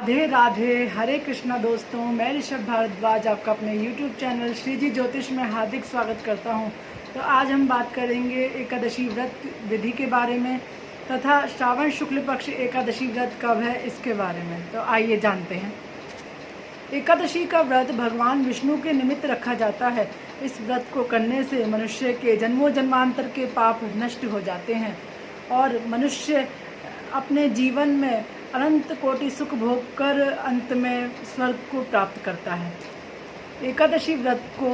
राधे राधे, हरे कृष्णा दोस्तों। मैं ऋषभ भारद्वाज आपका अपने YouTube चैनल श्री जी ज्योतिष में हार्दिक स्वागत करता हूं। तो आज हम बात करेंगे एकादशी व्रत विधि के बारे में तथा श्रावण शुक्ल पक्ष एकादशी व्रत कब है इसके बारे में। तो आइए जानते हैं। एकादशी का व्रत भगवान विष्णु के निमित्त रखा जाता है। इस व्रत को करने से मनुष्य के जन्मों जन्मांतर के पाप नष्ट हो जाते हैं और मनुष्य अपने जीवन में अनंत कोटि सुख भोग कर अंत में स्वर्ग को प्राप्त करता है। एकादशी व्रत को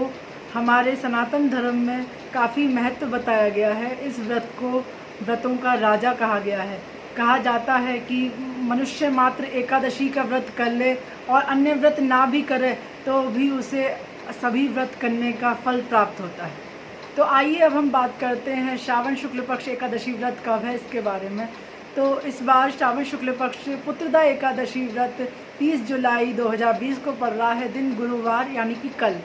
हमारे सनातन धर्म में काफ़ी महत्व बताया गया है। इस व्रत को व्रतों का राजा कहा गया है। कहा जाता है कि मनुष्य मात्र एकादशी का व्रत कर ले और अन्य व्रत ना भी करे तो भी उसे सभी व्रत करने का फल प्राप्त होता है। तो आइए अब हम बात करते हैं श्रावण शुक्ल पक्ष एकादशी व्रत कब है इसके बारे में। तो इस बार श्रावण शुक्ल पक्ष पुत्रदा एकादशी व्रत 30 जुलाई 2020 को पड़ रहा है, दिन गुरुवार यानी कि कल।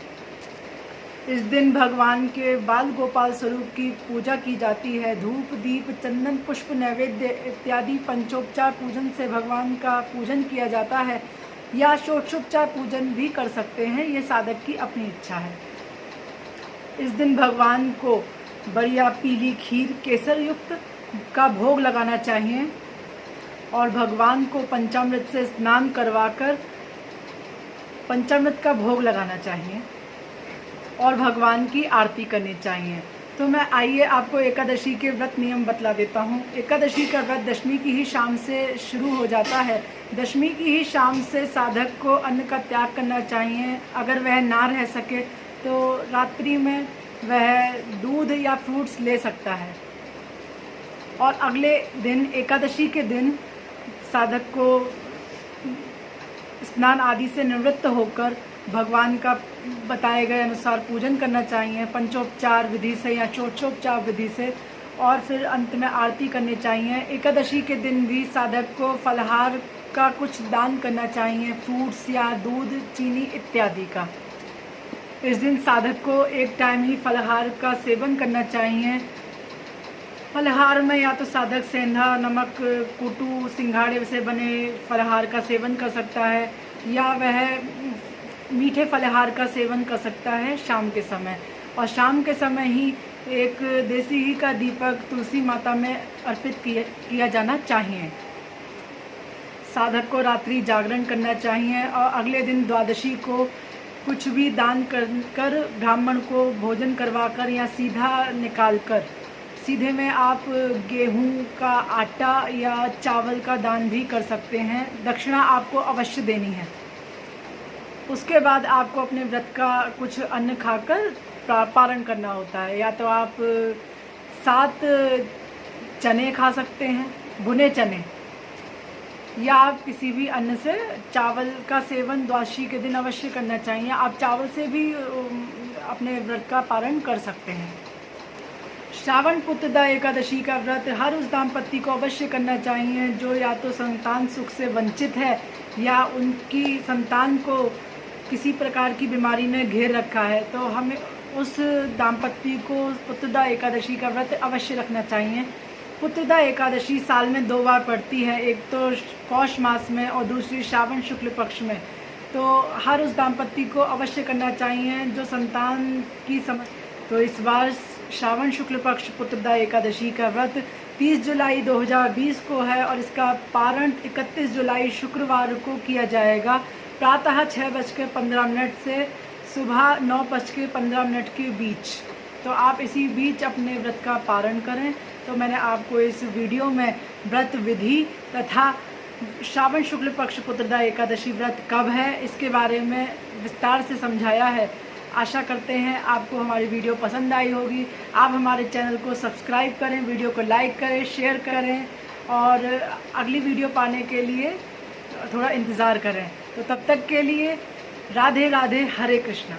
इस दिन भगवान के बाल गोपाल स्वरूप की पूजा की जाती है। धूप दीप चंदन पुष्प नैवेद्य इत्यादि पंचोपचार पूजन से भगवान का पूजन किया जाता है या षोडशोपचार पूजन भी कर सकते हैं, ये साधक की अपनी इच्छा है। इस दिन भगवान को बढ़िया पीली खीर केसर युक्त का भोग लगाना चाहिए और भगवान को पंचामृत से स्नान करवाकर पंचामृत का भोग लगाना चाहिए और भगवान की आरती करनी चाहिए। तो मैं आइए आपको एकादशी के व्रत नियम बतला देता हूँ। एकादशी का व्रत दशमी की ही शाम से शुरू हो जाता है। दशमी की ही शाम से साधक को अन्न का त्याग करना चाहिए। अगर वह ना रह सके तो रात्रि में वह दूध या फ्रूट्स ले सकता है और अगले दिन एकादशी के दिन साधक को स्नान आदि से निवृत्त होकर भगवान का बताए गए अनुसार पूजन करना चाहिए पंचोपचार विधि से या षोडशोपचार विधि से, और फिर अंत में आरती करनी चाहिए। एकादशी के दिन भी साधक को फलाहार का कुछ दान करना चाहिए, फ्रूट्स या दूध चीनी इत्यादि का। इस दिन साधक को एक टाइम ही फलाहार का सेवन करना चाहिए। फलाहार में या तो साधक सेंधा नमक कुटू सिंघाड़े से बने फलाहार का सेवन कर सकता है या वह मीठे फलाहार का सेवन कर सकता है शाम के समय। और शाम के समय ही एक देसी घी का दीपक तुलसी माता में अर्पित किया जाना चाहिए। साधक को रात्रि जागरण करना चाहिए और अगले दिन द्वादशी को कुछ भी दान कर ब्राह्मण को भोजन करवाकर या सीधा निकालकर सीधे में आप गेहूं का आटा या चावल का दान भी कर सकते हैं। दक्षिणा आपको अवश्य देनी है। उसके बाद आपको अपने व्रत का कुछ अन्न खाकर पारण करना होता है। या तो आप 7 चने खा सकते हैं, भुने चने, या आप किसी भी अन्न से चावल का सेवन द्वादशी के दिन अवश्य करना चाहिए। आप चावल से भी अपने व्रत का पारण कर सकते हैं। श्रावण पुत्रदा एकादशी का व्रत हर उस दाम्पत्य को अवश्य करना चाहिए जो या तो संतान सुख से वंचित है या उनकी संतान को किसी प्रकार की बीमारी ने घेर रखा है। तो हमें उस दाम्पत्य को पुत्रदा एकादशी का व्रत अवश्य रखना चाहिए। पुत्रदा एकादशी साल में 2 बार पड़ती है, एक तो पौष मास में और दूसरी श्रावण शुक्ल पक्ष में। तो हर उस दाम्पत्य को अवश्य करना चाहिए जो संतान की तो इस बार श्रावण शुक्ल पक्ष पुत्रदा एकादशी का व्रत 30 जुलाई 2020 को है और इसका पारण 31 जुलाई शुक्रवार को किया जाएगा प्रातः 6:15 से सुबह 9:15 के बीच। तो आप इसी बीच अपने व्रत का पारण करें। तो मैंने आपको इस वीडियो में व्रत विधि तथा श्रावण शुक्ल पक्ष पुत्रदा एकादशी व्रत कब है इसके बारे में विस्तार से समझाया है। आशा करते हैं आपको हमारी वीडियो पसंद आई होगी। आप हमारे चैनल को सब्सक्राइब करें, वीडियो को लाइक करें, शेयर करें और अगली वीडियो पाने के लिए थोड़ा इंतज़ार करें। तो तब तक के लिए राधे राधे, हरे कृष्णा।